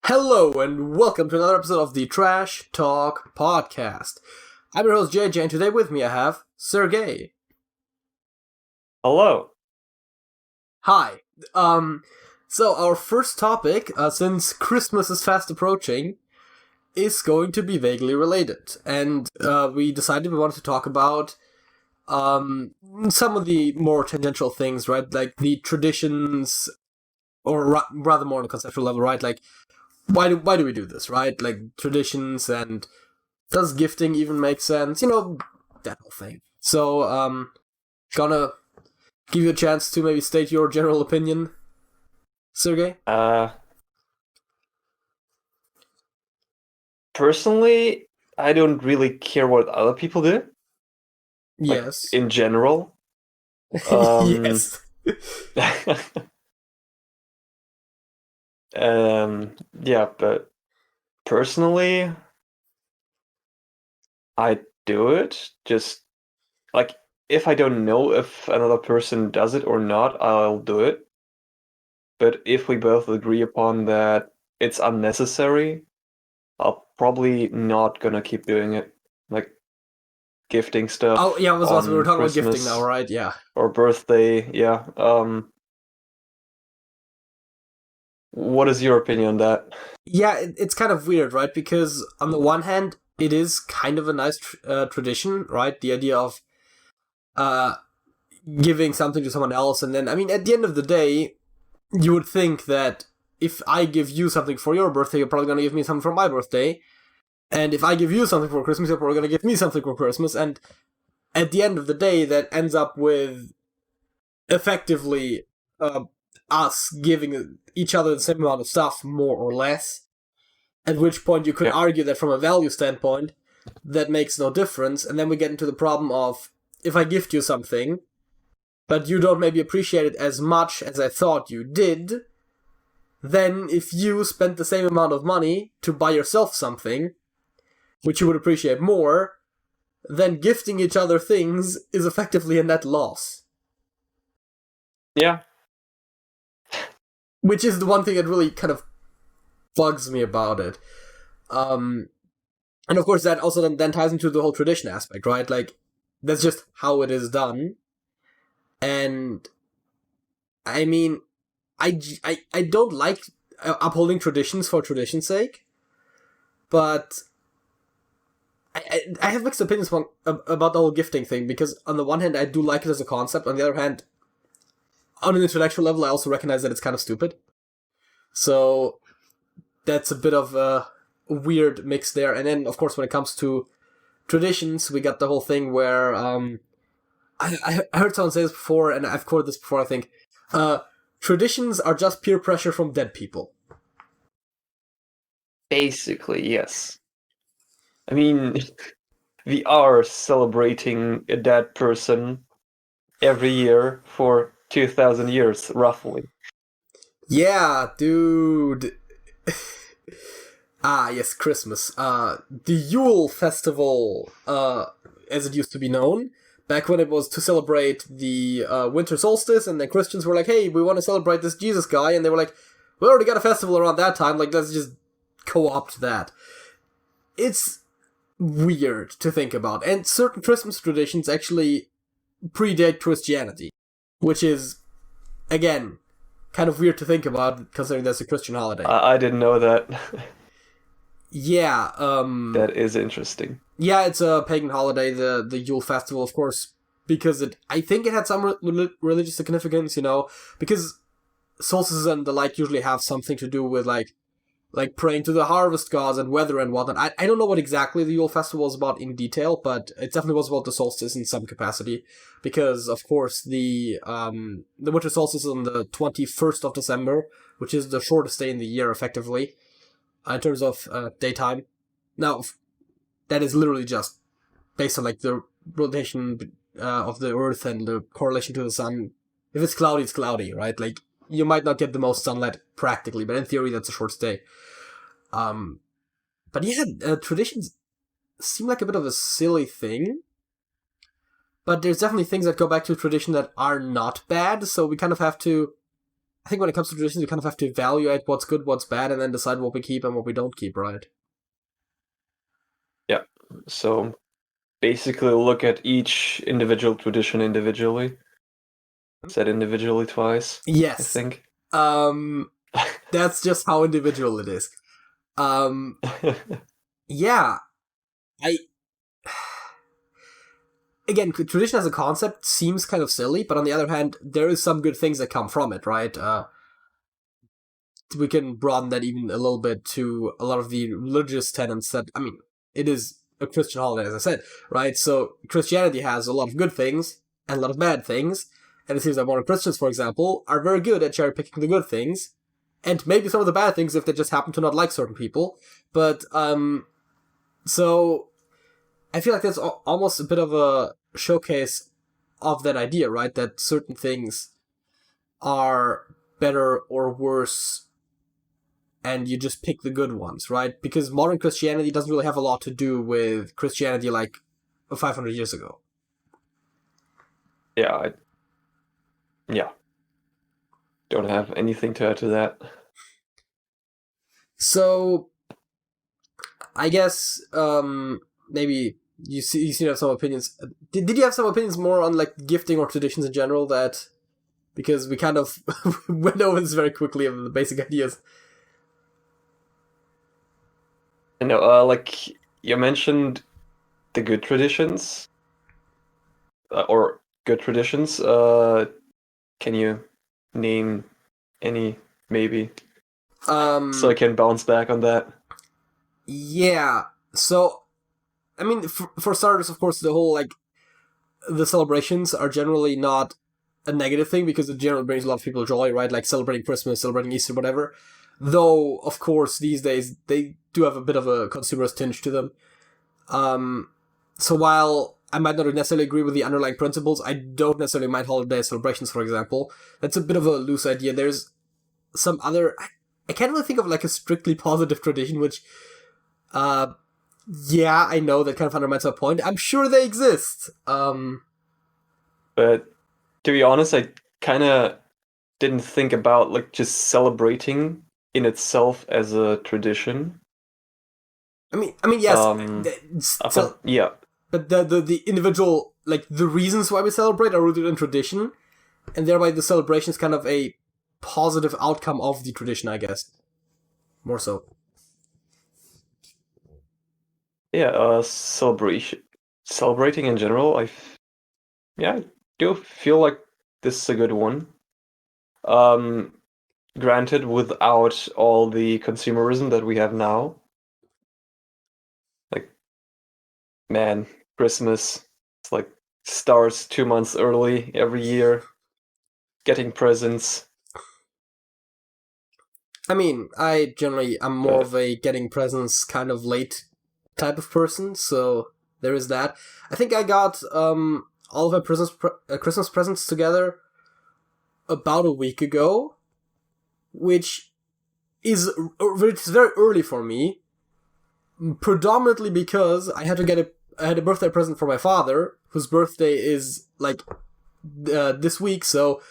Hello and welcome to another episode of the Trash Talk Podcast. I'm your host JJ, and today with me I have Sergej. Hello. Hi. So our first topic, since Christmas is fast approaching, is going to be vaguely related, and we decided we wanted to talk about some of the more tangential things, right? Like the traditions, or rather more on a conceptual level, right? Like why do we do this, right? Like traditions, and does gifting even make sense? You know, that whole thing. So, gonna give you a chance to maybe state your general opinion, Sergej? Personally, I don't really care what other people do. Yes. In general. Yes. Yeah, but personally, I do it. Just like if I don't know if another person does it or not, I'll do it. But if we both agree upon that it's unnecessary, I'll probably not gonna keep doing it. Like gifting stuff. Oh, yeah, we were talking about Christmas gifting now, right? Yeah. or birthday, yeah. What is your opinion on that? Yeah, it's kind of weird, right? Because on the one hand, it is kind of a nice tradition, right? The idea of giving something to someone else, and then, I mean, at the end of the day, you would think that if I give you something for your birthday, you're probably going to give me something for my birthday. And if I give you something for Christmas, you're probably going to give me something for Christmas. And at the end of the day, that ends up with effectively us giving each other the same amount of stuff, more or less. At which point you could argue that from a value standpoint, that makes no difference. And then we get into the problem of, if I gift you something, but you don't maybe appreciate it as much as I thought you did, then if you spent the same amount of money to buy yourself something, which you would appreciate more, then gifting each other things is effectively a net loss. Yeah. Which is the one thing that really kind of bugs me about it. And of course that also then ties into the whole tradition aspect, right? Like, that's just how it is done. And I mean, I don't like upholding traditions for tradition's sake, but I have mixed opinions about the whole gifting thing, because on the one hand, I do like it as a concept. On the other hand, on an intellectual level, I also recognize that it's kind of stupid. So that's a bit of a weird mix there. And then, of course, when it comes to traditions, we got the whole thing where I heard someone say this before, and I've quoted this before, I think. Traditions are just peer pressure from dead people. Basically, yes. I mean, we are celebrating a dead person every year for 2,000 years, roughly. Yeah, dude. Yes, Christmas. The Yule Festival, as it used to be known, back when it was to celebrate the winter solstice, and then Christians were like, hey, we want to celebrate this Jesus guy, and they were like, we already got a festival around that time, like, let's just co-opt that. It's weird to think about, and certain Christmas traditions actually predate Christianity, which is, again, kind of weird to think about, considering that's a Christian holiday. I didn't know that. Yeah, that is interesting. Yeah, it's a pagan holiday, the Yule Festival, of course, because I think it had some religious significance, you know, because solstices and the like usually have something to do with, like praying to the harvest gods and weather and whatnot. I don't know what exactly the Yule Festival is about in detail, but it definitely was about the solstice in some capacity, because, of course, the winter solstice is on the 21st of December, which is the shortest day in the year, effectively, in terms of daytime. Now, that is literally just based on, like, the rotation of the Earth and the correlation to the sun. If it's cloudy, right? Like, you might not get the most sunlight practically, but in theory, that's a short stay. But yeah, traditions seem like a bit of a silly thing. But there's definitely things that go back to tradition that are not bad, so we kind of have to I think when it comes to traditions, you kind of have to evaluate what's good, what's bad, and then decide what we keep and what we don't keep, right? Yeah. So basically look at each individual tradition individually. Said individually twice, I Yes. think. That's just how individual it is. Yeah. I Again, tradition as a concept seems kind of silly, but on the other hand, there is some good things that come from it, right? We can broaden that even a little bit to a lot of the religious tenets that, I mean, it is a Christian holiday, as I said, right? So Christianity has a lot of good things and a lot of bad things, and it seems that modern Christians, for example, are very good at cherry picking the good things, and maybe some of the bad things if they just happen to not like certain people. But so I feel like that's almost a bit of a showcase of that idea, right? That certain things are better or worse, and you just pick the good ones, right? Because modern Christianity doesn't really have a lot to do with Christianity like 500 years ago. Yeah, yeah. Don't have anything to add to that. So, I guess maybe you seem to have some opinions. Did you have some opinions more on like gifting or traditions in general? That because we kind of went over this very quickly of the basic ideas. Like you mentioned the good traditions, or good traditions. Can you name any, maybe, so I can bounce back on that? Yeah. So, I mean, for starters, of course, the whole like the celebrations are generally not a negative thing because it generally brings a lot of people joy, right? Like celebrating Christmas, celebrating Easter, whatever. Though, of course, these days they do have a bit of a consumerist tinge to them. So while I might not necessarily agree with the underlying principles, I don't necessarily mind holiday celebrations, for example. That's a bit of a loose idea. There's some other. I can't really think of like a strictly positive tradition, which, yeah, I know that kind of undermines my point. I'm sure they exist. But to be honest, I kind of didn't think about like just celebrating in itself as a tradition. Yes. Up yeah, But the individual, like the reasons why we celebrate are rooted in tradition, and thereby the celebration is kind of a positive outcome of the tradition, I guess. More so. yeah. Celebrating in general. I do feel like this is a good one. Um, Granted, without all the consumerism that we have now. Like, man, Christmas, it's like starts 2 months early every year. Getting presents. I mean, I generally am more But of a getting presents kind of late type of person, so there is that. I think I got all of my Christmas presents together about a week ago, which it's very early for me, predominantly because I had a birthday present for my father, whose birthday is like this week, so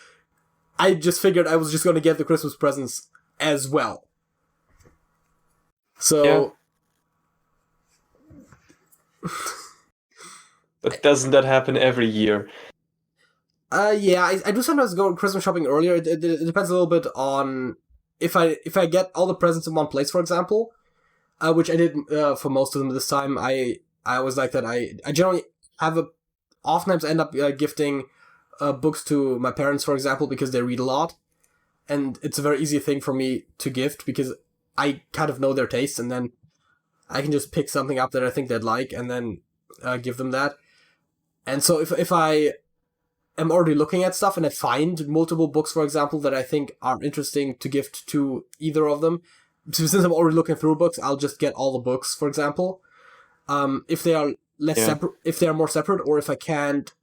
I just figured I was just going to get the Christmas presents as well. yeah, So, but doesn't that happen every year? yeah, I do sometimes go Christmas shopping earlier. It depends a little bit on if I get all the presents in one place, for example, which I did for most of them this time. I always like that. I generally have a oftentimes end up gifting books to my parents, for example, because they read a lot, and it's a very easy thing for me to gift because I kind of know their tastes, and then I can just pick something up that I think they'd like, and then give them that. And so if I am already looking at stuff and I find multiple books, for example, that I think are interesting to gift to either of them, so since I'm already looking through books, I'll just get all the books, for example. If they are less Yeah. separate, if they are more separate, or if I can't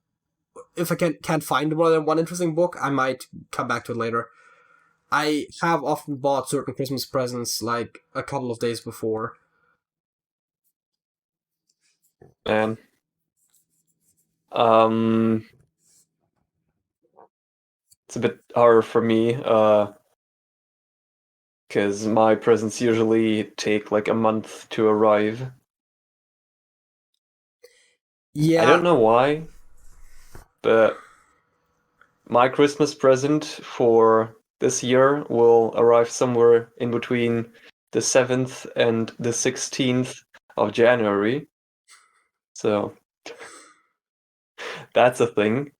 find more than one interesting book, I might come back to it later. I have often bought certain Christmas presents like a couple of days before. Man. Um, it's a bit harder for me. because my presents usually take like a month to arrive. Yeah. I don't know why, but my Christmas present for this year will arrive somewhere in between the 7th and the 16th of January. So that's a thing.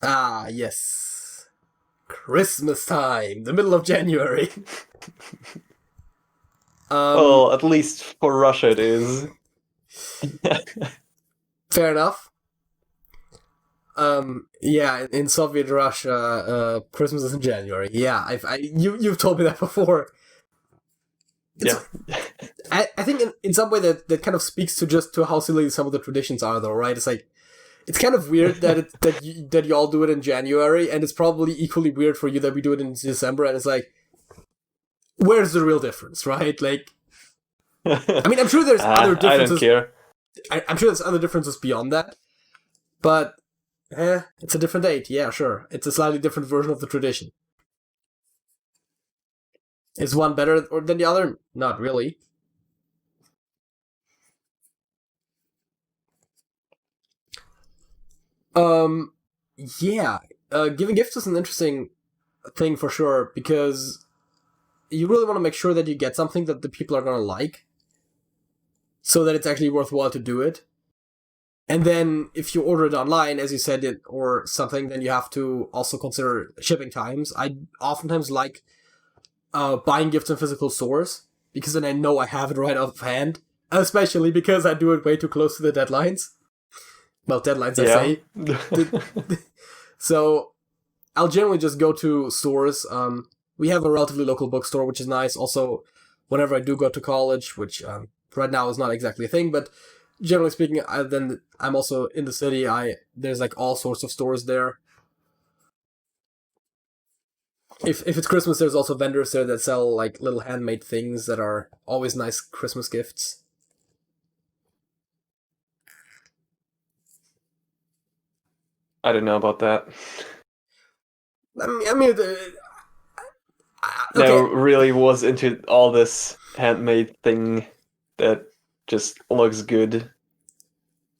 Ah, yes. Christmas time, the middle of January. Well, at least for Russia it is. Fair enough. Yeah, in Soviet Russia, Christmas is in January. Yeah, you've told me that before. Yeah. I think in some way that kind of speaks to how silly some of the traditions are, though, right? It's like, it's kind of weird that you all do it in January, and it's probably equally weird for you that we do it in December, and it's like, where's the real difference, right? Like, I mean, I'm sure there's other differences. I don't care. I'm sure there's other differences beyond that, but it's a different date. Yeah, sure. It's a slightly different version of the tradition. Is one better than the other? Not really. Yeah. Giving gifts is an interesting thing for sure, because you really want to make sure that you get something that the people are going to like, so that it's actually worthwhile to do it. And then if you order it online, as you said, or something, then you have to also consider shipping times. I oftentimes like buying gifts in physical stores, because then I know I have it right off hand, especially because I do it way too close to the deadlines. Well, deadlines, I say. So I'll generally just go to stores. We have a relatively local bookstore, which is nice. Also, whenever I do go to college, which right now is not exactly a thing, but generally speaking, then I'm also in the city. There's like all sorts of stores there. If it's Christmas, there's also vendors there that sell like little handmade things that are always nice Christmas gifts. I don't know about that. I mean, okay. Never really was into all this handmade thing that just looks good,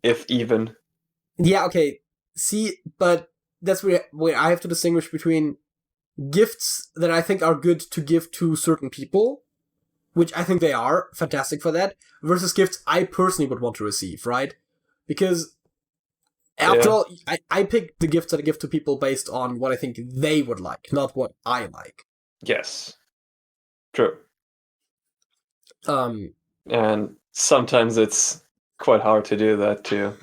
if even. Yeah, okay. See, but that's where I have to distinguish between gifts that I think are good to give to certain people, which I think they are fantastic for that, versus gifts I personally would want to receive, right? Because after all, I pick the gifts that I give to people based on what I think they would like, not what I like. Yes. True. Um, And sometimes it's quite hard to do that too.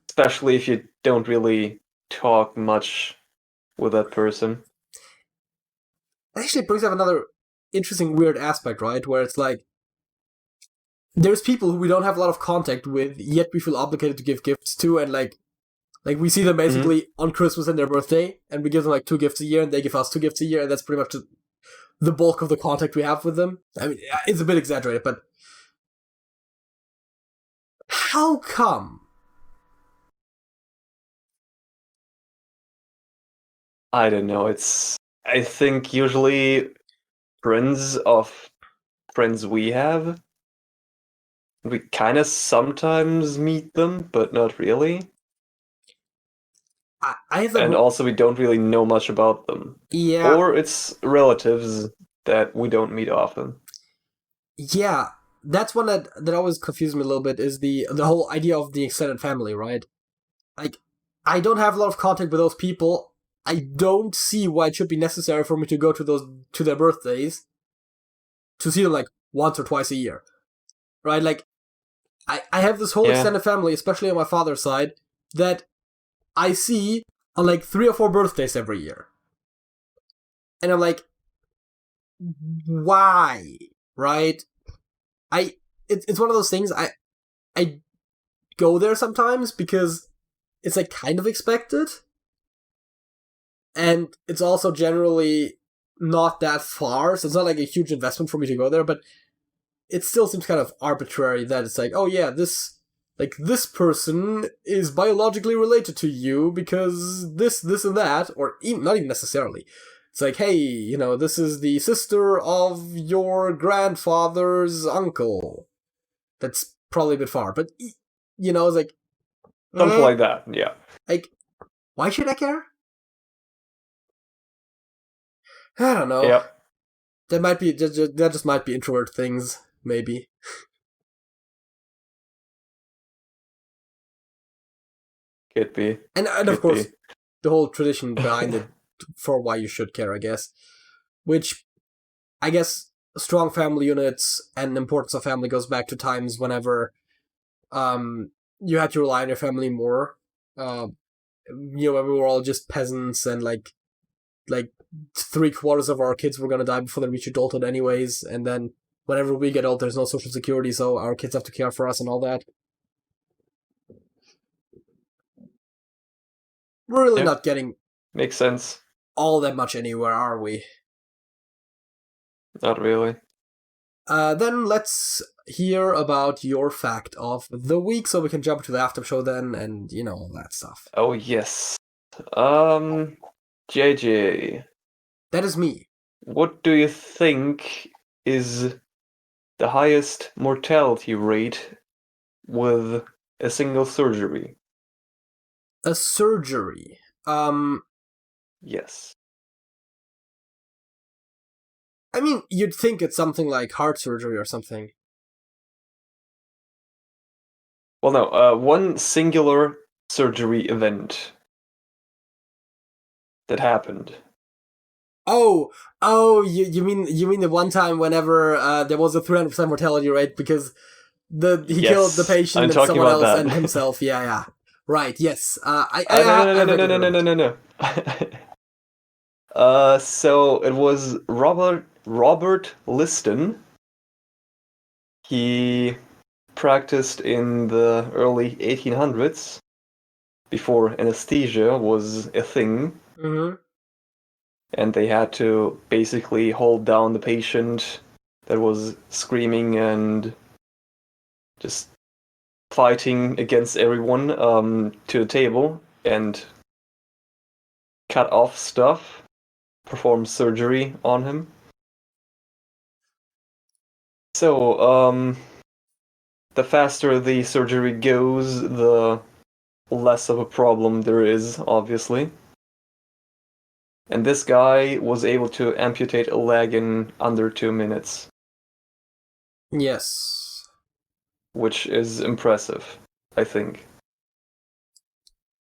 Especially if you don't really talk much with that person. actually brings up another interesting, weird aspect, right? Where it's like, there's people who we don't have a lot of contact with, yet we feel obligated to give gifts to, and like we see them basically on Christmas and their birthday, and we give them like 2 gifts a year, and they give us 2 gifts a year, and that's pretty much the bulk of the contact we have with them. I mean, it's a bit exaggerated, but how come? I don't know. I think usually friends of friends we have, we kind of sometimes meet them, but not really. I have And also we don't really know much about them. Yeah. Or it's relatives that we don't meet often. Yeah, that's one that always confuses me a little bit, is the whole idea of the extended family, right? Like, I don't have a lot of contact with those people. I don't see why it should be necessary for me to go to their birthdays to see them like once or twice a year, right? Like, I have this whole extended family, especially on my father's side, that I see on like 3 or 4 birthdays every year, and I'm like, why, right? It's one of those things. I go there sometimes because it's like kind of expected, and it's also generally not that far, so it's not like a huge investment for me to go there, but it still seems kind of arbitrary that it's like, oh yeah, this person is biologically related to you because this and that, or even, not even necessarily, It's like, hey, this is the sister of your grandfather's uncle. That's probably a bit far, but it's like Something like that, yeah. Like, why should I care? I don't know. Yep. That might be that just might be introvert things, maybe. Could be. And of course, the whole tradition behind it for why you should care, I guess. Which, I guess, strong family units and importance of family goes back to times whenever you had to rely on your family more. When we were all just peasants and like 3/4 of our kids were gonna die before they reach adulthood anyways, and then whenever we get old, there's no social security, so our kids have to care for us and all that. We're really not getting makes sense. All that much anywhere, are we? Not really. Then let's hear about your fact of the week, so we can jump to the after show then, and all that stuff. Oh yes. JJ. That is me. What do you think is the highest mortality rate with a single surgery? A surgery. Yes. I mean, you'd think it's something like heart surgery or something. Well, no. One singular surgery event that happened. Oh, you mean the one time whenever there was a 300% mortality rate because he killed the patient and someone else and himself. Yeah. Right. Yes. No. So it was Robert Liston. He practiced in the early 1800s, before anesthesia was a thing. Mm-hmm. And they had to basically hold down the patient that was screaming and just fighting against everyone to the table and cut off stuff, perform surgery on him. So, the faster the surgery goes, the less of a problem there is, obviously. And this guy was able to amputate a leg in under 2 minutes. Yes. Which is impressive, I think.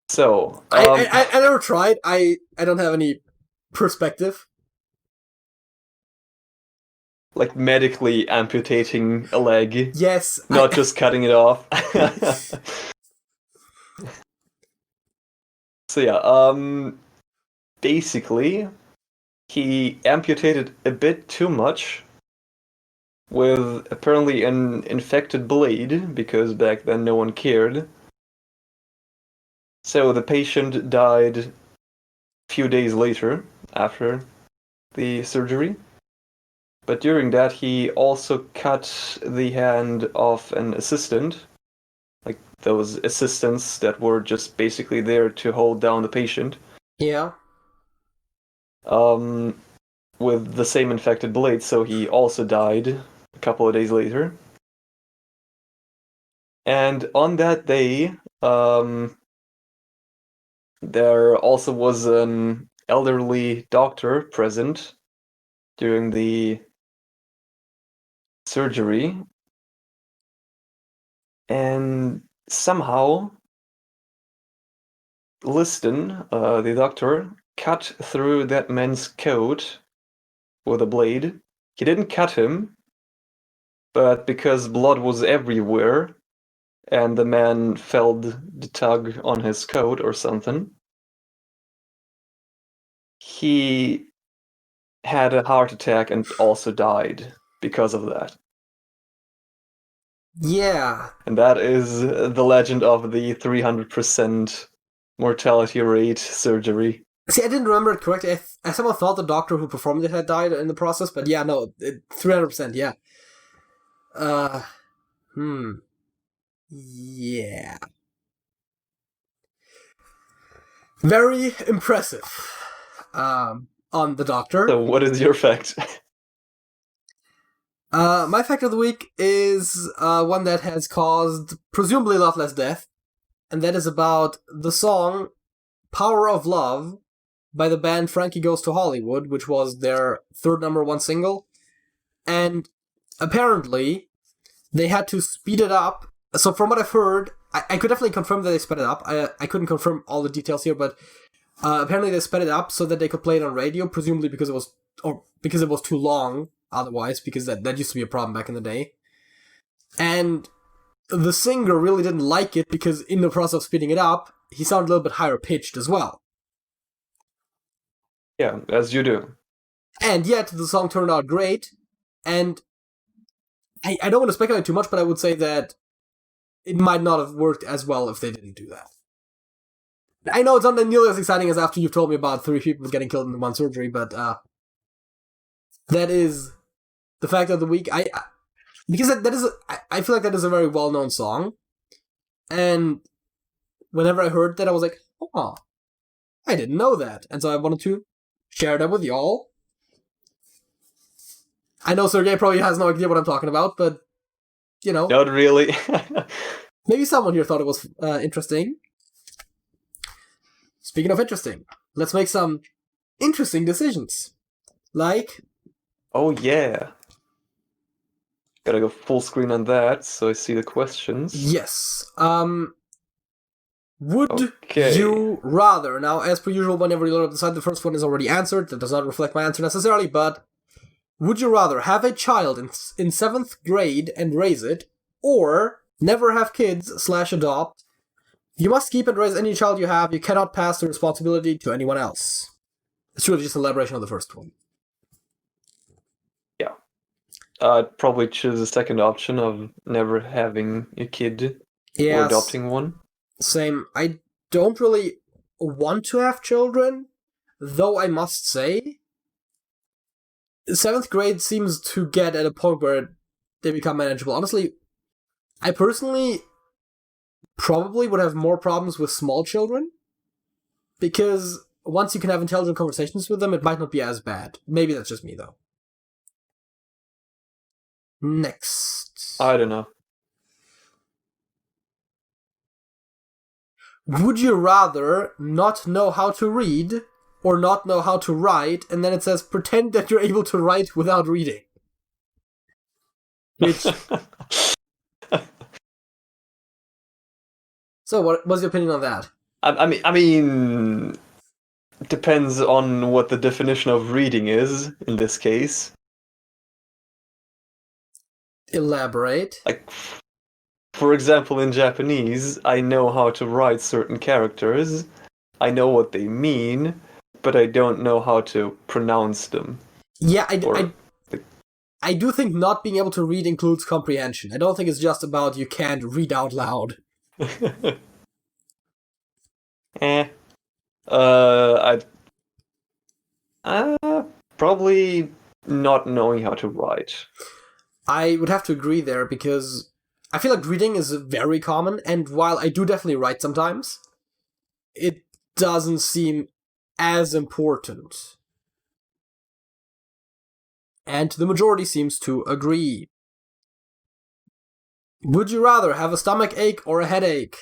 So, I never tried. I don't have any perspective. Like medically amputating a leg. Yes. Not just cutting it off. So yeah, basically, he amputated a bit too much with apparently an infected blade, because back then no one cared. So the patient died a few days later after the surgery. But during that, he also cut the hand of an assistant, like those assistants that were just basically there to hold down the patient. Yeah. With the same infected blade, so he also died a couple of days later. And on that day, there also was an elderly doctor present during the surgery, and somehow Liston, the doctor, cut through that man's coat with a blade. He didn't cut him, but because blood was everywhere and the man felt the tug on his coat or something, he had a heart attack and also died because of that. Yeah. And that is the legend of the 300% mortality rate surgery. See, I didn't remember it correctly. I somehow thought the doctor who performed it had died in the process, but yeah, no, 300%, yeah. Yeah. Very impressive. on the Doctor. So what is your fact? My fact of the week is one that has caused presumably a lot less death, and that is about the song Power of Love by the band Frankie Goes to Hollywood, which was their third #1 single. And apparently, they had to speed it up. So from what I've heard, I could definitely confirm that they sped it up. I couldn't confirm all the details here, but apparently they sped it up so that they could play it on radio, presumably because it was too long otherwise, because that used to be a problem back in the day. And the singer really didn't like it because in the process of speeding it up, he sounded a little bit higher pitched as well. Yeah, as you do. And yet, the song turned out great, and I don't want to speculate too much, but I would say that it might not have worked as well if they didn't do that. I know it's not nearly as exciting as after you've told me about 3 people getting killed in one surgery, but that is the fact of the week. Because I feel like that is a very well-known song, and whenever I heard that, I was like, oh, I didn't know that, and so I wanted to share that with y'all. I know Sergej probably has no idea what I'm talking about, but, you know. Not really. Maybe someone here thought it was interesting. Speaking of interesting, let's make some interesting decisions. Like... Oh, yeah. Gotta go full screen on that, so I see the questions. Yes. Would you rather... Now, as per usual, whenever you load up the site, the first one is already answered. That does not reflect my answer necessarily, but... Would you rather have a child in 7th grade and raise it, or never have kids/adopt? You must keep and raise any child you have. You cannot pass the responsibility to anyone else. It's really just an elaboration on the first one. Yeah. I'd probably choose the second option of never having a kid or adopting one. Same. I don't really want to have children, though I must say... 7th grade seems to get at a point where they become manageable. Honestly, I personally probably would have more problems with small children, because once you can have intelligent conversations with them, it might not be as bad. Maybe that's just me, though. Next. I don't know. Would you rather not know how to read or not know how to write, and then it says, pretend that you're able to write without reading? Which... So, what was your opinion on that? I mean, depends on what the definition of reading is, in this case. Elaborate. Like, for example, in Japanese, I know how to write certain characters, I know what they mean, but I don't know how to pronounce them. Yeah, I do think not being able to read includes comprehension. I don't think it's just about you can't read out loud. I'd probably not knowing how to write. I would have to agree there, because I feel like reading is very common, and while I do definitely write sometimes, it doesn't seem as important. And the majority seems to agree. Would you rather have a stomach ache or a headache?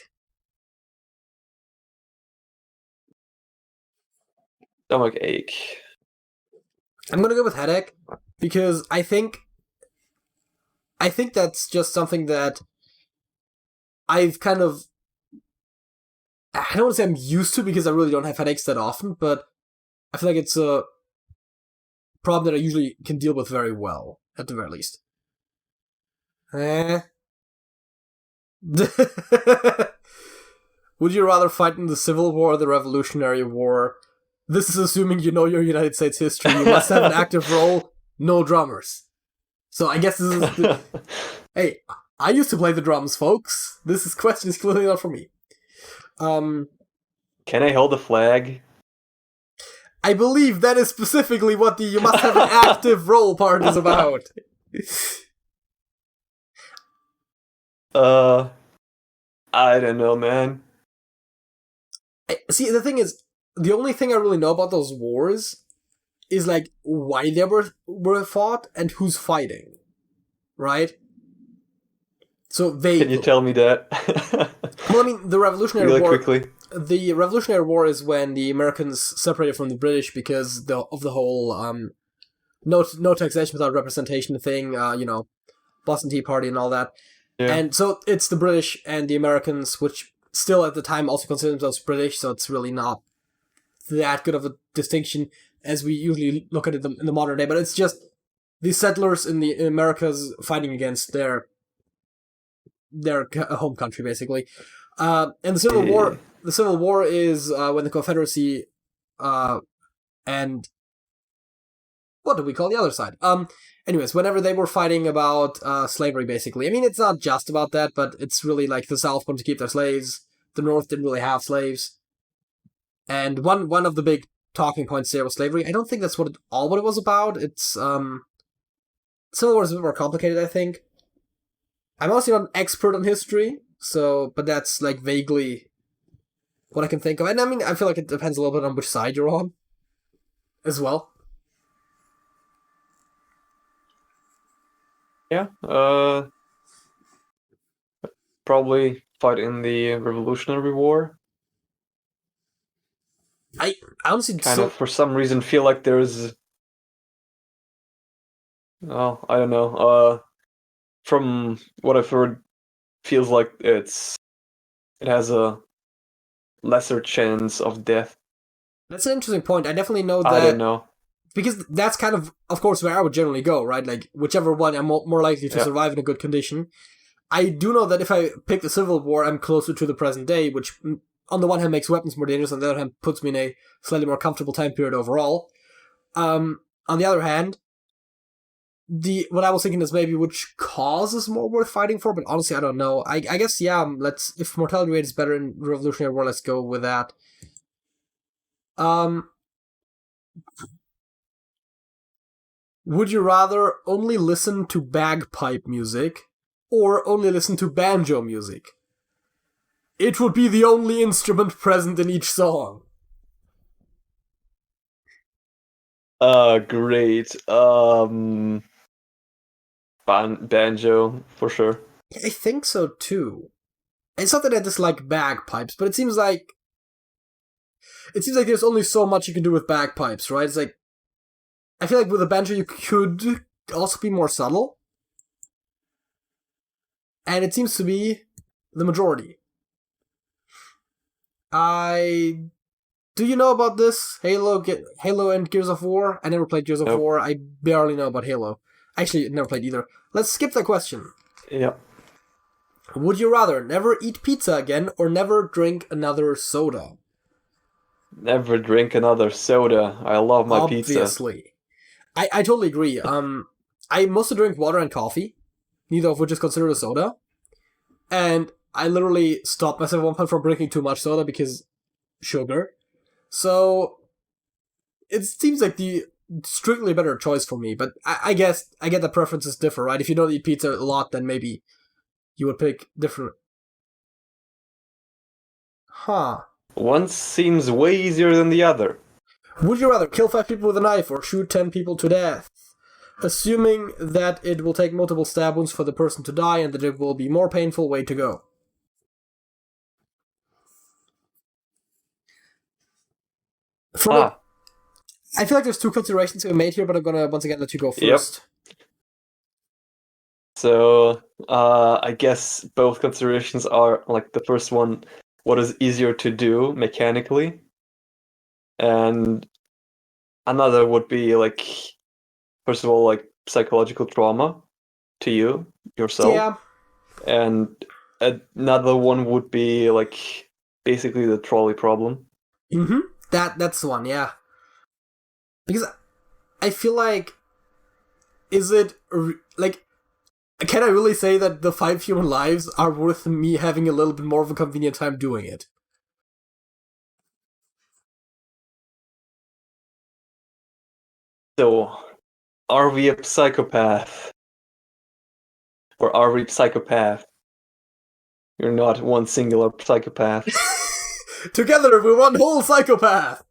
Stomach ache. I'm gonna go with headache, because I think that's just something that I've kind of... I don't want to say I'm used to, because I really don't have headaches that often, but I feel like it's a problem that I usually can deal with very well, at the very least. Would you rather fight in the Civil War or the Revolutionary War? This is assuming you know your United States history. You must have an active role, no drummers. So I guess this is... Hey, I used to play the drums, folks. This question is clearly not for me. Can I hold the flag? I believe that is specifically what the you must have an active role part is about. I don't know, man. See, the thing is, the only thing I really know about those wars is like why they were fought and who's fighting, right? So vaguely. Can you tell me that? Well, I mean, the Revolutionary really War. quickly. The Revolutionary War is when the Americans separated from the British because of the whole no taxation without representation thing. Boston Tea Party and all that. Yeah. And so it's the British and the Americans, which still at the time also consider themselves British. So it's really not that good of a distinction as we usually look at it in the modern day. But it's just the settlers in the Americas fighting against their home country, basically. And the Civil War. The Civil War is when the Confederacy and what do we call the other side? Anyways, whenever they were fighting about slavery, basically. I mean, it's not just about that, but it's really like the South wanted to keep their slaves. The North didn't really have slaves. And one of the big talking points there was slavery. I don't think that's what it was about. It's Civil War is a bit more complicated, I think. I'm also not an expert on history, but that's like vaguely what I can think of. And I mean, I feel like it depends a little bit on which side you're on as well. Yeah, probably fight in the Revolutionary War. I honestly kind of for some reason feel like there's, well, I don't know. From what I've heard, feels like it has a lesser chance of death. That's an interesting point. I definitely know that. I don't know. Because that's kind of course, where I would generally go, right? Like, whichever one I'm more likely to survive in a good condition. I do know that if I pick the Civil War, I'm closer to the present day, which on the one hand makes weapons more dangerous, on the other hand puts me in a slightly more comfortable time period overall. On the other hand, what I was thinking is maybe which cause is more worth fighting for, but honestly, I don't know. I guess, if mortality rate is better in Revolutionary War, let's go with that. Would you rather only listen to bagpipe music or only listen to banjo music? It would be the only instrument present in each song. Great. Banjo, for sure. I think so, too. It's not that I dislike bagpipes, but it seems like there's only so much you can do with bagpipes, right? It's like, I feel like with a banjo you could also be more subtle. And it seems to be the majority. Do you know about this? Halo and Gears of War? I never played Gears of War. I barely know about Halo. Actually, never played either. Let's skip that question. Yeah. Would you rather never eat pizza again or never drink another soda? Never drink another soda. I love my pizza. Obviously. I totally agree. I mostly drink water and coffee, neither of which is considered a soda. And I literally stopped myself at one point from drinking too much soda because sugar. So it seems like the strictly better choice for me. But I guess I get the preferences differ, right? If you don't eat pizza a lot, then maybe you would pick different. Huh. One seems way easier than the other. Would you rather kill 5 people with a knife or shoot 10 people to death? Assuming that it will take multiple stab wounds for the person to die and that it will be more painful, way to go. I feel like there's 2 considerations to be made here, but I'm gonna once again let you go first. Yep. So, I guess both considerations are, like, the first one, what is easier to do mechanically? And another would be, like, first of all, like, psychological trauma to yourself. Yeah. And another one would be, like, basically the trolley problem. Mm-hmm. That's the one, yeah. Because I feel like, is it, like, can I really say that the 5 human lives are worth me having a little bit more of a convenient time doing it? So, are we a psychopath? Or are we psychopath? You're not one singular psychopath. Together we're one whole psychopath!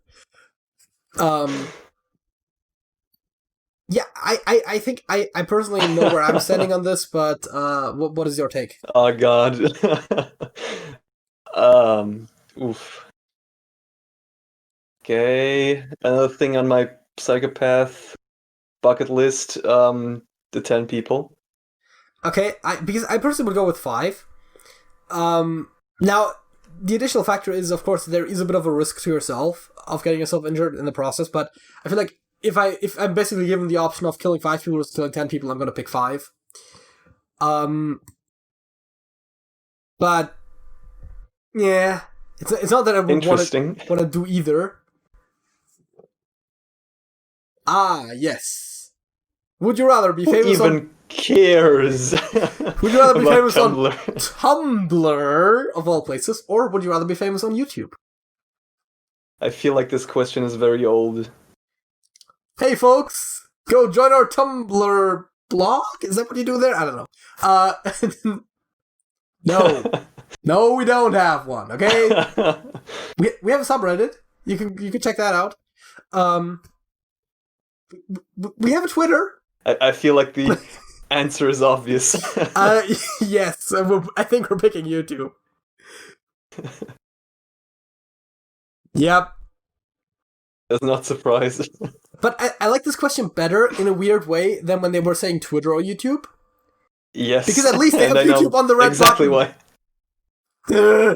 Yeah, I think I personally know where I'm standing on this, but what is your take? Oh god. um, oof. Okay, another thing on my psychopath bucket list. The 10 people. Okay, because I personally would go with 5. Now the additional factor is, of course, there is a bit of a risk to yourself of getting yourself injured in the process, but I feel like if I'm basically given the option of killing 5 people or killing 10 people, I'm gonna pick 5. But yeah, it's not that I would want to do either. Ah, yes. Would you rather be famous Who even cares? Would you rather be famous Tumblr? on Tumblr, of all places, or would you rather be famous on YouTube? I feel like this question is very old. Hey, folks, go join our Tumblr blog? Is that what you do there? I don't know. No. No, we don't have one, okay? we have a subreddit. You can check that out. We have a Twitter. I feel like the answer is obvious. Yes, I think we're picking YouTube. Yep. That's not surprised. But I like this question better in a weird way than when they were saying Twitter or YouTube. Yes. Because at least they have YouTube on the red exactly button. Why.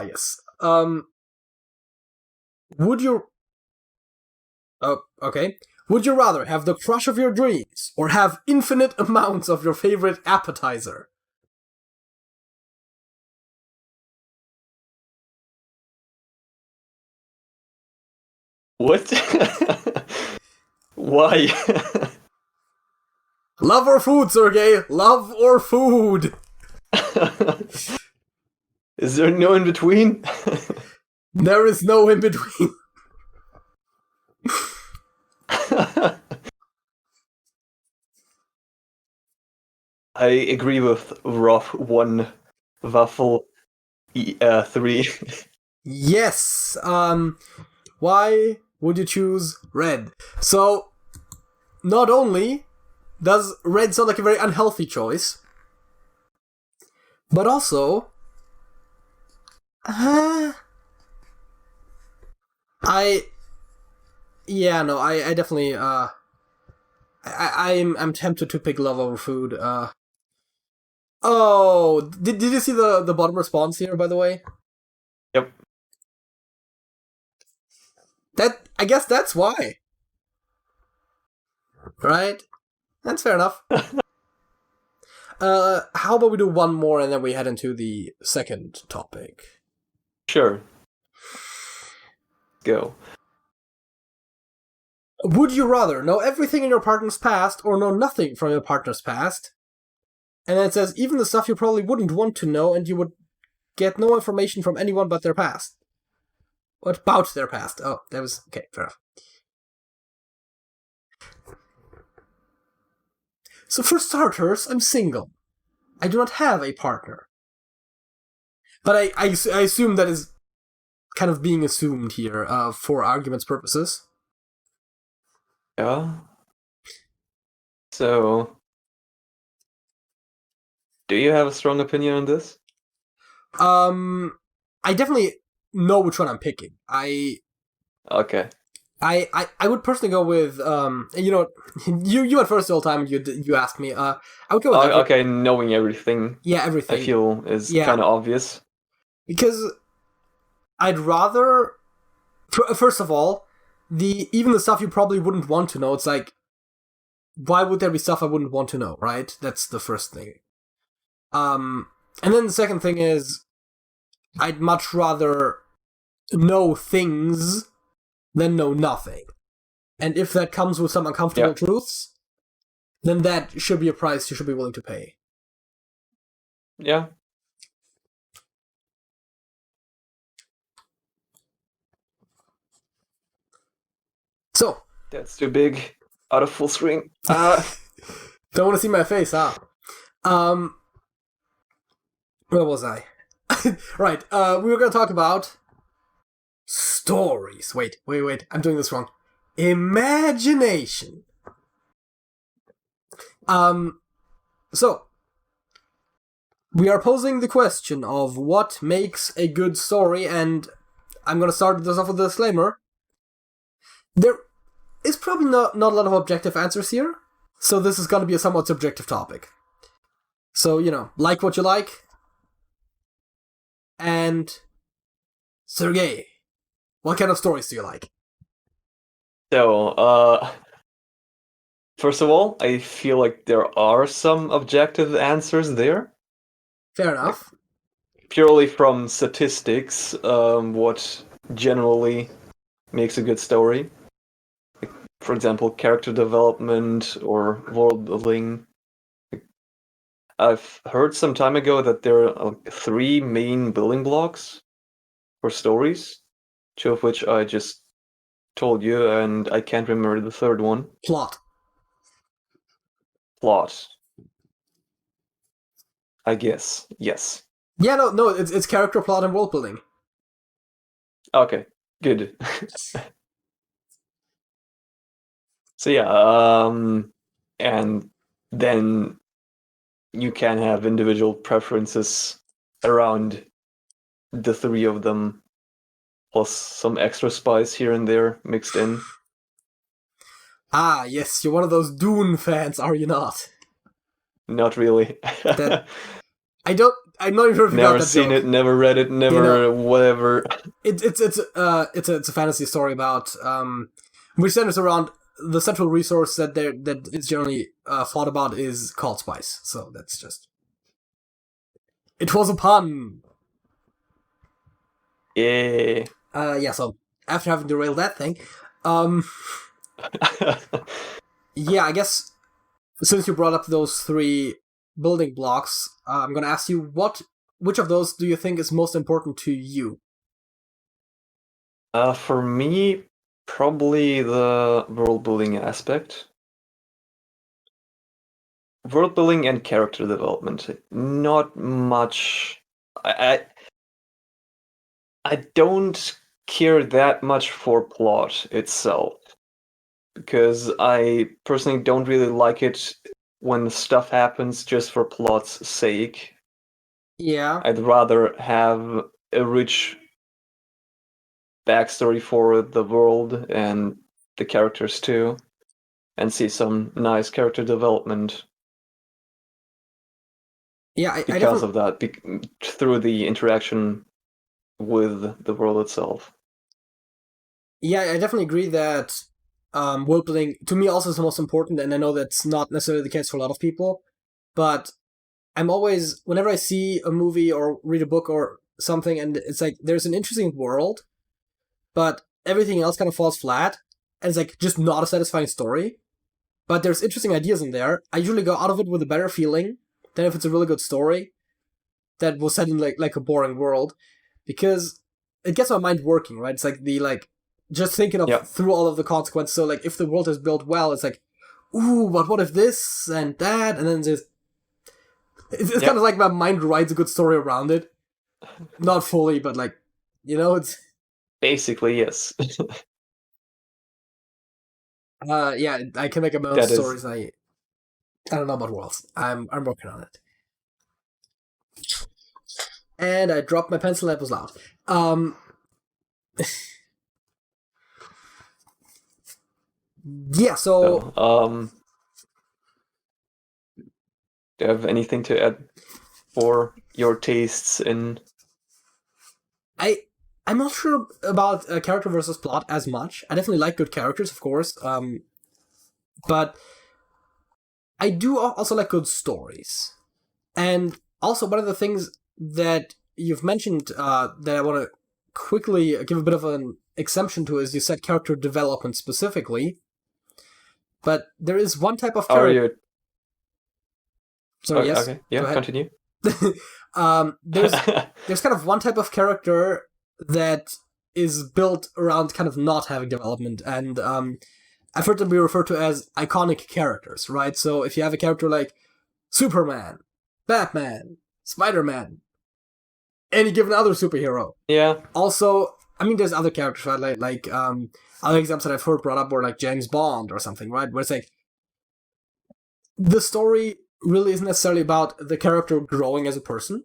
Yes. Would you... Oh, okay. Would you rather have the crush of your dreams or have infinite amounts of your favorite appetizer? What? Why? Love or food, Sergej? Love or food? Is there no in between? There is no in between. I agree with Roth 1 Waffle 3. Yes. Why would you choose red? So, not only does red sound like a very unhealthy choice, but also, I definitely, I'm tempted to pick love over food. Oh, did you see the bottom response here, by the way? Yep. I guess that's why. Right? That's fair enough. How about we do one more and then we head into the second topic? Sure. Go. Would you rather know everything in your partner's past or know nothing from your partner's past? And then it says, even the stuff you probably wouldn't want to know, and you would get no information from anyone but their past. What about their past? Oh, that was... Okay, fair enough. So for starters, I'm single. I do not have a partner. But I assume that is kind of being assumed here for argument's purposes. Yeah. So, do you have a strong opinion on this? I definitely know which one I'm picking. Okay. I would personally go with you know, you went first the whole time and you asked me. I would go with okay, knowing everything. Yeah, everything. I feel is kind of obvious. Because I'd rather, first of all, even the stuff you probably wouldn't want to know. It's like, why would there be stuff I wouldn't want to know? Right? That's the first thing. And then the second thing is, I'd much rather know things than know nothing. And if that comes with some uncomfortable truths, then that should be a price you should be willing to pay. Yeah. So. That's too big. Out of full screen. Don't want to see my face, huh? Where was I? Right, we were going to talk about Stories. Wait. I'm doing this wrong. Imagination. So, we are posing the question of what makes a good story, and I'm gonna start this off with a disclaimer. There is probably not a lot of objective answers here, so this is gonna be a somewhat subjective topic. So, like what you like. And, Sergej, what kind of stories do you like? So, first of all, I feel like there are some objective answers there. Fair enough. Purely from statistics, what generally makes a good story. Like, for example, character development or world building. I've heard some time ago that there are 3 main building blocks for stories, 2 of which I just told you, and I can't remember the third one. Plot. I guess, yes. Yeah, no, it's character, plot, and world building. Okay, good. So yeah, and then you can have individual preferences around the 3 of them, plus some extra spice here and there mixed in. Ah, yes, you're one of those Dune fans, are you not? Not really. I'm not even sure if you got Never that seen joke. it, never read it, never whatever. It's a fantasy story about which centers around the central resource that is generally thought about is called spice. So that's just. It was a pun. Yeah. Yeah. So after having derailed that thing, yeah, I guess since you brought up those 3 building blocks, I'm gonna ask you which of those do you think is most important to you? For me, probably the world building aspect. World building and character development. Not much. I don't care that much for plot itself, because I personally don't really like it when stuff happens just for plot's sake. Yeah. I'd rather have a rich backstory for the world and the characters too, and see some nice character development. Yeah, because of that, through the interaction with the world itself. Yeah, I definitely agree that world building to me also is the most important, and I know that's not necessarily the case for a lot of people, but I'm always, whenever I see a movie or read a book or something, and it's like there's an interesting world, but everything else kind of falls flat, and it's like just not a satisfying story, but there's interesting ideas in there, I usually go out of it with a better feeling than if it's a really good story that was set in like a boring world, because it gets my mind working, right? It's like just thinking of through all of the consequences. So like if the world is built well, it's like, ooh, but what if this and that, and then just it's kind of like my mind writes a good story around it, not fully, but like it's basically yes. Yeah, I can make up my own stories. I don't know about worlds. I'm working on it. And I dropped my pencil. That was loud. Yeah. So. Do you have anything to add for your tastes in? I'm not sure about character versus plot as much. I definitely like good characters, of course. But I do also like good stories. And also, one of the things that you've mentioned that I want to quickly give a bit of an exemption to is you said character development specifically. But there is one type of character. Sorry, yes. Okay, yeah, continue. There's kind of one type of character that is built around kind of not having development, and I've heard them be referred to as iconic characters, right? So if you have a character like Superman, Batman, Spider-Man, any given other superhero. Yeah. Also, I mean, there's other characters, right? Like other examples that I've heard brought up were like James Bond or something, right? Where it's like the story really isn't necessarily about the character growing as a person.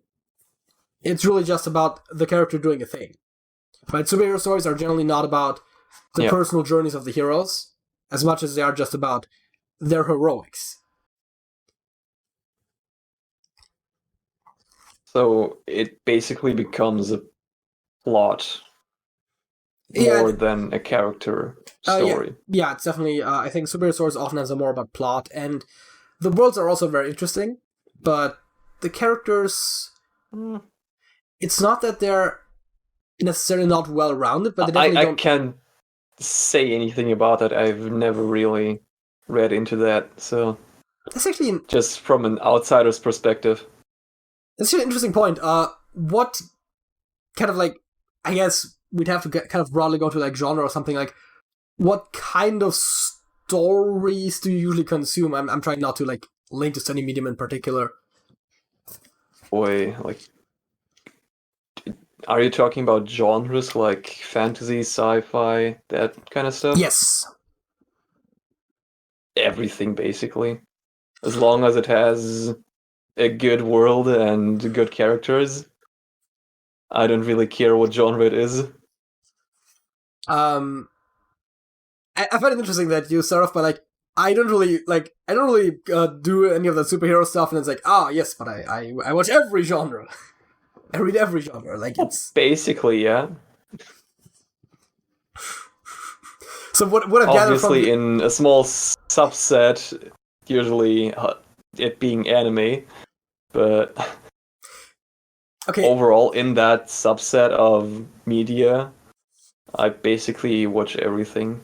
It's really just about the character doing a thing. Right? Superhero stories are generally not about the personal journeys of the heroes as much as they are just about their heroics. So it basically becomes a plot more than a character story. Yeah, it's definitely. I think superhero stories often have more about plot, and the worlds are also very interesting, but the characters. It's not that they're necessarily not well rounded, but they definitely don't. I can't say anything about that. I've never really read into that, so That's actually just from an outsider's perspective. That's actually an interesting point. What kind of like, I guess we'd have to kind of broadly go to like genre or something like, what kind of stories do you usually consume? I'm trying not to like link to any medium in particular. Boy, like, are you talking about genres like fantasy, sci-fi, that kind of stuff? Yes. Everything, basically. As long as it has a good world and good characters, I don't really care what genre it is. I find it interesting that you start off by like, I don't really do any of the superhero stuff, and it's like, yes, but I watch every genre. I read every genre. Like, it's basically, yeah. So what I've gathered from obviously in a small subset, usually it being anime, but overall in that subset of media, I basically watch everything.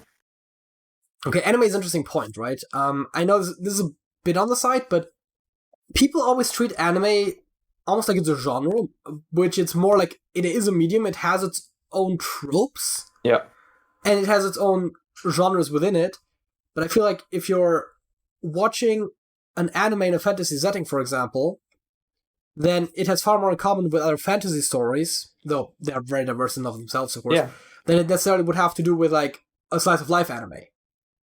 Okay, anime is an interesting point, right? I know this is a bit on the side, but people always treat anime almost like it's a genre, which it's more like it is a medium. It has its own tropes. Yeah. And it has its own genres within it. But I feel like if you're watching an anime in a fantasy setting, for example, then it has far more in common with other fantasy stories, though they are very diverse in of themselves, of course, than it necessarily would have to do with like a slice of life anime,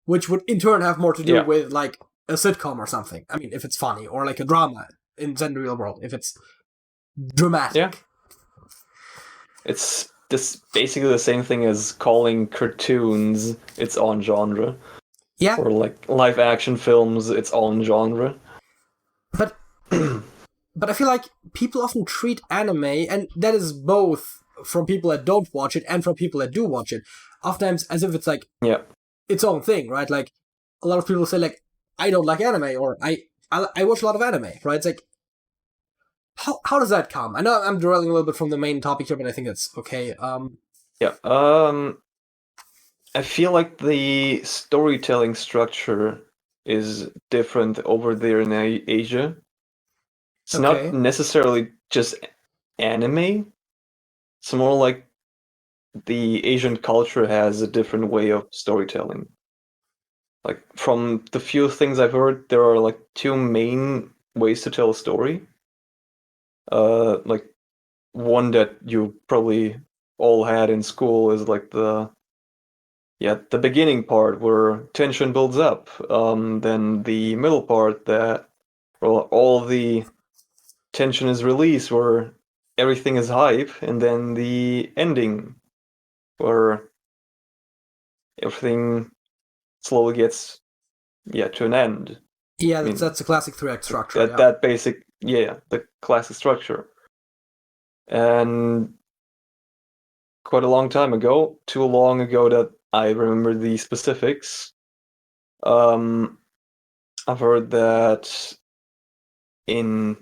which would in turn have more to do with like a sitcom or something. I mean, if it's funny, or like a drama in the real world, if it's dramatic. Yeah. It's this basically the same thing as calling cartoons its own genre. Yeah. Or like live action films its own genre. But but I feel like people often treat anime, and that is both from people that don't watch it and from people that do watch it, oftentimes as if it's like its own thing, right? Like a lot of people say like, I don't like anime, or I watch a lot of anime, right? It's like, how does that come? I know I'm derailing a little bit from the main topic here, but I think that's okay. I feel like the storytelling structure is different over there in Asia. It's not necessarily just anime. It's more like the Asian culture has a different way of storytelling. Like, from the few things I've heard, there are like two main ways to tell a story. Like, one that you probably all had in school is like the beginning part where tension builds up. Then the middle part that all the tension is released, where everything is hype, and then the ending where everything slowly gets to an end. Yeah, that's a classic 3-act structure. That basic, the classic structure. And quite a long time ago, too long ago that I remember the specifics, I've heard that in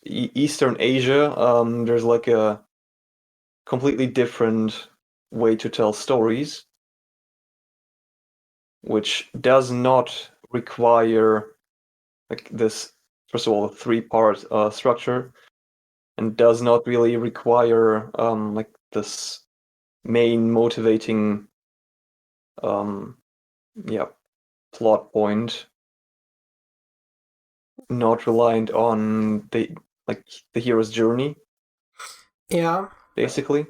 Eastern Asia, there's like a completely different way to tell stories, which does not require like this, first of all, a 3-part structure, and does not really require like this main motivating plot point, not reliant on the hero's journey. Yeah. Basically.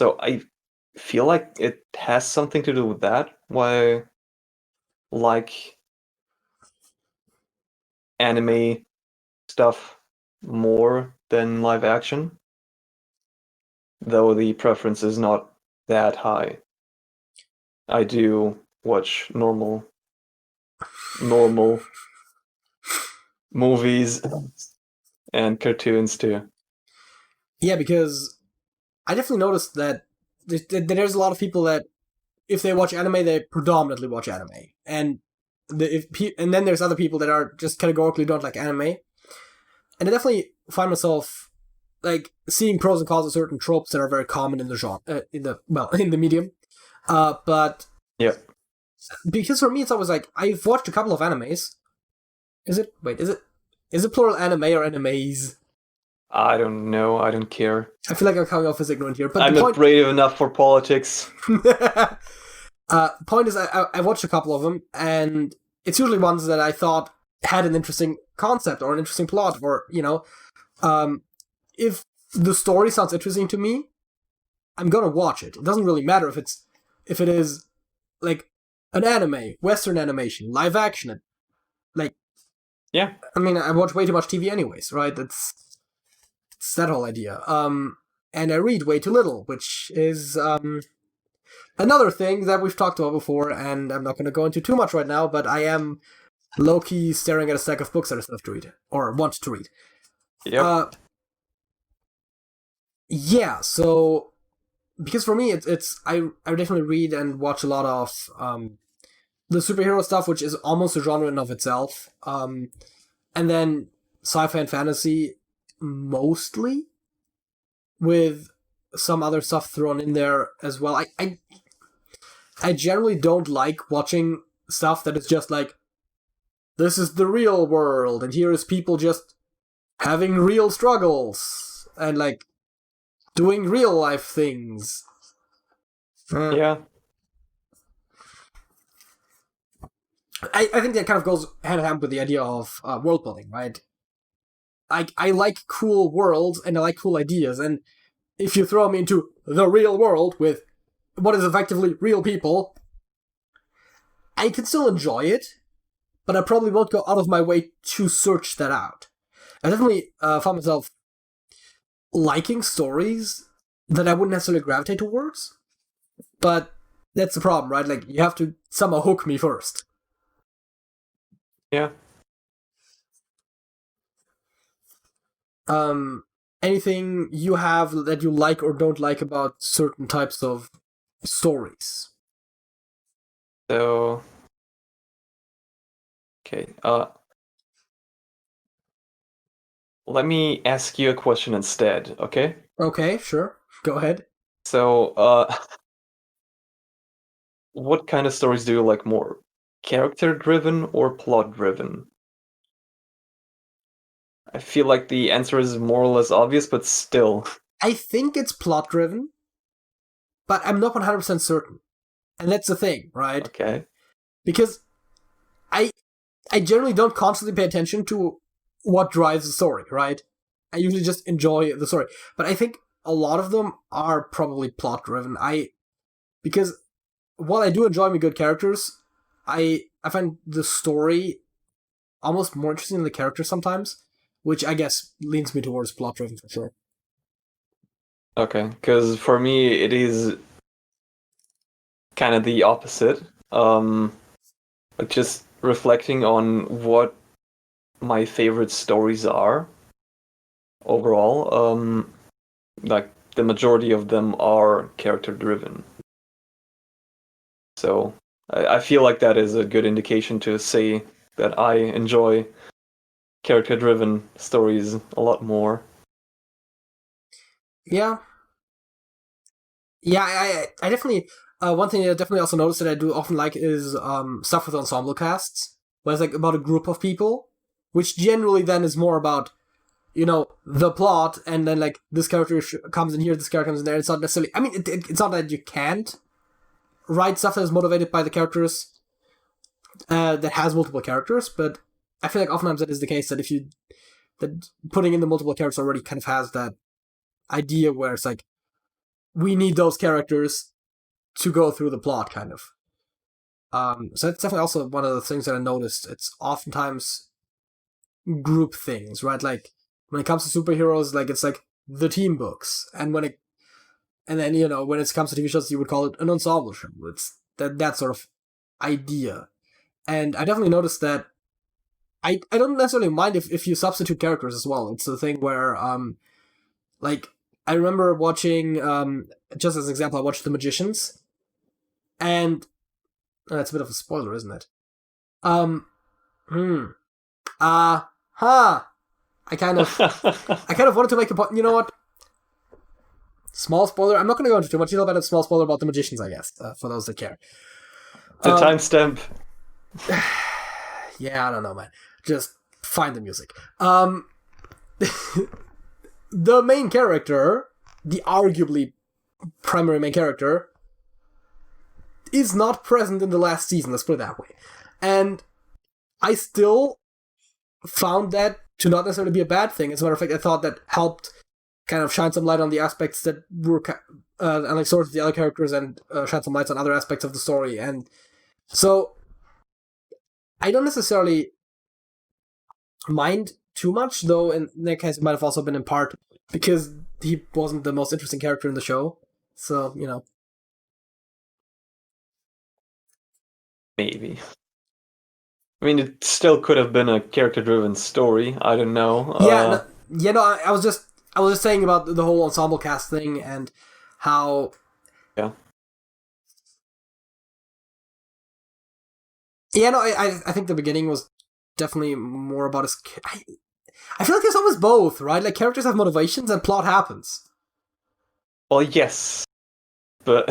So I feel like it has something to do with that. Why I like anime stuff more than live action, though the preference is not that high. I do watch normal movies and cartoons too. Yeah, because I definitely noticed that there's a lot of people that if they watch anime, they predominantly watch anime, and and then there's other people that are just categorically don't like anime, and I definitely find myself like seeing pros and cons of certain tropes that are very common in the genre, in the medium. But Yeah. because for me, it's always like I've watched a couple of animes. Is it plural anime or animes? I don't know. I don't care. I feel like I'm coming off as ignorant here, but I'm not brave enough for politics. Point is, I watched a couple of them, and it's usually ones that I thought had an interesting concept or an interesting plot, or if the story sounds interesting to me, I'm gonna watch it. It doesn't really matter if it is like an anime, Western animation, live action, like Yeah. I mean, I watch way too much TV anyways, right? It's that whole idea. And I read way too little, which is another thing that we've talked about before, and I'm not going to go into too much right now, but I am low-key staring at a stack of books that I still have to read, or want to read. Yep. Yeah, so because for me, I definitely read and watch a lot of the superhero stuff, which is almost a genre in of itself, and then sci-fi and fantasy mostly, with some other stuff thrown in there as well. I generally don't like watching stuff that is just like, this is the real world, and here is people just having real struggles, and like, doing real life things. Yeah. I think that kind of goes hand in hand with the idea of world building, right? I like cool worlds, and I like cool ideas, and if you throw me into the real world with what is effectively real people, I can still enjoy it, but I probably won't go out of my way to search that out. I definitely found myself liking stories that I wouldn't necessarily gravitate towards, but that's the problem, right? Like, you have to somehow hook me first. Yeah. Anything you have that you like or don't like about certain types of stories? So. Okay. Let me ask you a question instead, okay? Okay, sure. Go ahead. So, what kind of stories do you like more? Character-driven or plot-driven? I feel like the answer is more or less obvious, but still. I think it's plot driven, but I'm not 100% certain. And that's the thing, right? Okay. Because I generally don't constantly pay attention to what drives the story, right? I usually just enjoy the story. But I think a lot of them are probably plot driven. Because while I do enjoy my good characters, I find the story almost more interesting than the characters sometimes, which I guess leans me towards plot driven for sure. Okay, because for me it is kind of the opposite. Like just reflecting on what my favorite stories are overall. Like the majority of them are character driven. So I feel like that is a good indication to say that I enjoy character driven stories a lot more. Yeah. Yeah, I definitely one thing I definitely also noticed that I do often like is stuff with ensemble casts, where it's like about a group of people, which generally then is more about, the plot, and then like this character comes in here, this character comes in there. It's not necessarily. I mean, it's not that you can't write stuff that is motivated by the characters that has multiple characters, but I feel like oftentimes that is the case, that putting in the multiple characters already kind of has that idea where it's like, we need those characters to go through the plot, kind of. So that's definitely also one of the things that I noticed. It's oftentimes group things, right? Like when it comes to superheroes, like it's like the team books, and then when it comes to TV shows, you would call it an ensemble show. It's that sort of idea, and I definitely noticed that. I don't necessarily mind if you substitute characters as well. It's the thing where like I remember watching just as an example, I watched The Magicians, and that's a bit of a spoiler, isn't it? I kind of wanted to make a point. You know what? Small spoiler. I'm not going to go into too much. You know about a small spoiler about The Magicians, I guess, for those that care. The timestamp. Yeah, I don't know, man. Just find the music. The main character, the arguably primary main character, is not present in the last season, let's put it that way. And I still found that to not necessarily be a bad thing. As a matter of fact, I thought that helped kind of shine some light on the aspects that were and like sort of the other characters, and shine some lights on other aspects of the story. And so I don't necessarily mind too much, though in that case it might have also been in part because he wasn't the most interesting character in the show. So, Maybe. I mean, it still could have been a character-driven story. I don't know. I was just saying about the whole ensemble cast thing and how. Yeah. Yeah, no, I think the beginning was definitely more about his. I feel like there's always both, right? Like characters have motivations and plot happens. Well, yes, but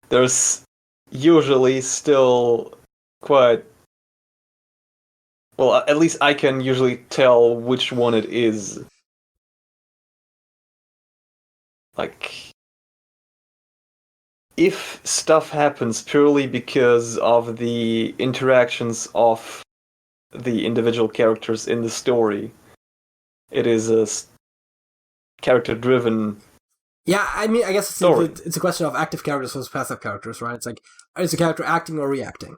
there's usually still quite. Well, at least I can usually tell which one it is. Like, if stuff happens purely because of the interactions of the individual characters in the story, it is a character-driven. Yeah, I mean, I guess story. It's a question of active characters versus passive characters, right? It's like, is the character acting or reacting?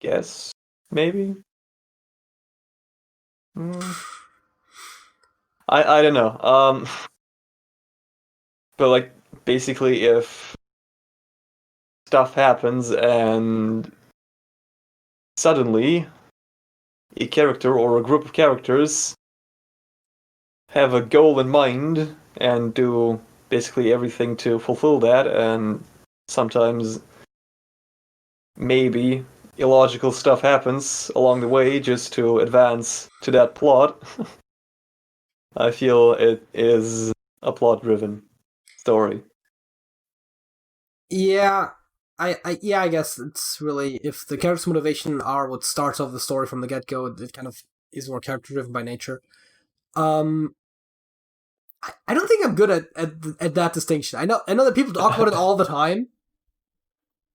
Guess, maybe. I don't know. But like basically, if stuff happens and suddenly a character or a group of characters have a goal in mind and do basically everything to fulfill that, and sometimes maybe illogical stuff happens along the way just to advance to that plot. I feel it is a plot-driven story. Yeah, I guess it's really, if the character's motivation are what starts off the story from the get-go, it kind of is more character-driven by nature. I don't think I'm good at that distinction. I know that people talk about it all the time,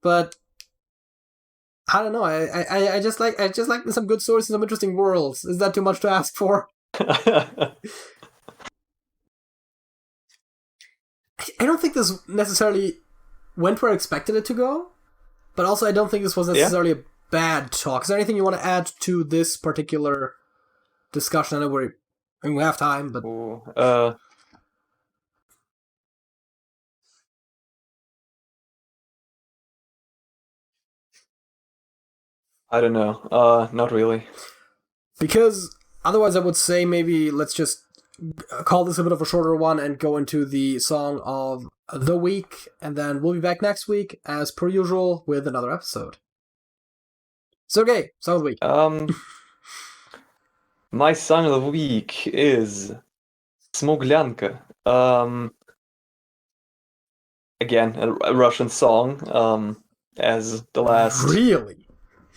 but I don't know. I just like some good stories and some interesting worlds. Is that too much to ask for? I don't think this necessarily went where I expected it to go, but also I don't think this was necessarily a bad talk. Is there anything you want to add to this particular discussion? I know we have time, but I don't know. Not really. Because otherwise I would say maybe let's just call this a bit of a shorter one and go into the song of the week, and then we'll be back next week as per usual with another episode. Sergej, song of the week. My song of the week is Smoglянка. Again, a Russian song. As the last really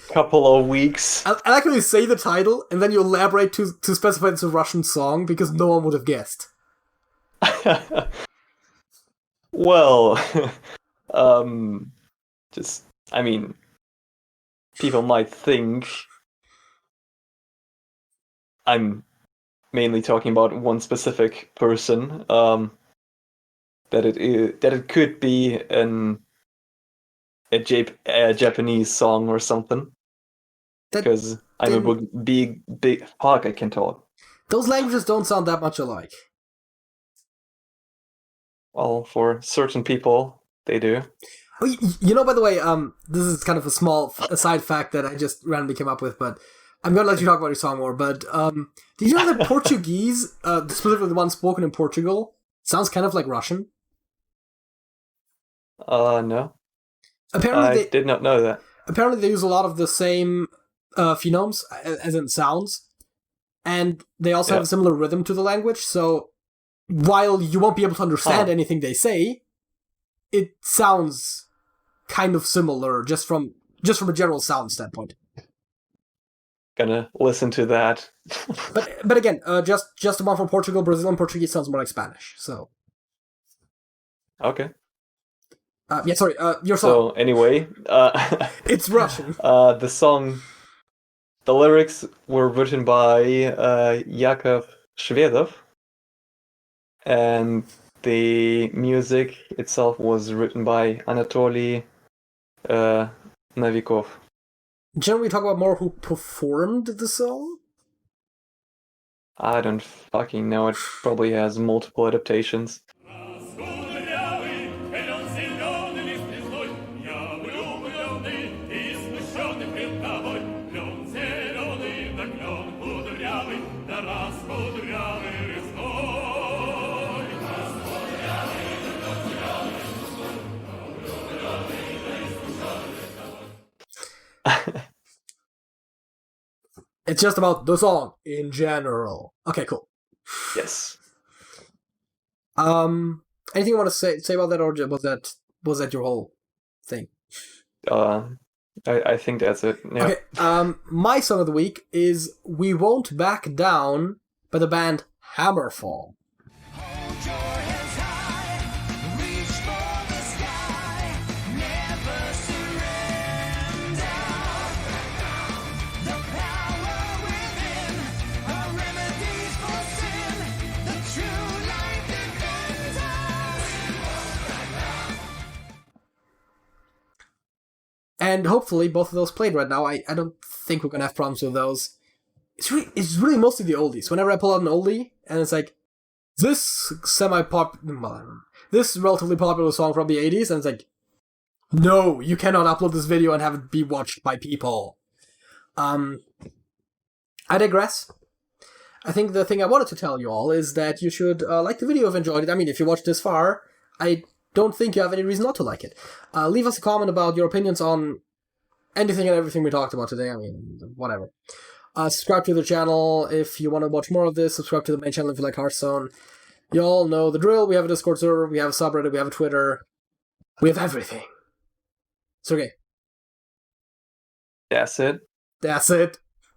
couple of weeks. I like when you say the title and then you elaborate to specify it's a Russian song, because no one would have guessed. Well, I mean, people might think I'm mainly talking about one specific person. That it could be a Japanese song or something. Because I'm a big fuck. I can talk. Those languages don't sound that much alike. Well, for certain people, they do. Oh, you know, by the way, this is kind of a small side fact that I just randomly came up with, but I'm gonna let you talk about your song more. But did you know that Portuguese, specifically the one spoken in Portugal, sounds kind of like Russian? No. Apparently, I did not know that. Apparently, they use a lot of the same phonemes, as in sounds, and they also have a similar rhythm to the language. So, while you won't be able to understand anything they say, it sounds kind of similar just from a general sound standpoint. Gonna listen to that. but again, just the one from Portugal, Brazilian Portuguese sounds more like Spanish. So. Okay. Yeah, sorry, your song. So, anyway... it's Russian. The lyrics were written by Yakov Shvedov, and the music itself was written by Anatoly Novikov. Generally, we talk about more who performed the song? I don't fucking know, it probably has multiple adaptations. It's just about the song in general. Okay, cool. Yes. Anything you want to say about that, or was that your whole thing? I think that's it. Yeah. Okay. My song of the week is "We Won't Back Down" by the band Hammerfall. And hopefully both of those played right now. I don't think we're going to have problems with those. It's really mostly the oldies. Whenever I pull out an oldie, and it's like, this relatively popular song from the 80s, and it's like, no, you cannot upload this video and have it be watched by people. I digress. I think the thing I wanted to tell you all is that you should like the video if you enjoyed it. I mean, if you watched this far, I don't think you have any reason not to like it. Leave us a comment about your opinions on anything and everything we talked about today. I mean, whatever. Subscribe to the channel if you want to watch more of this. Subscribe to the main channel if you like Hearthstone. You all know the drill. We have a Discord server, we have a subreddit, we have a Twitter. We have everything. Sergej. That's it. That's it.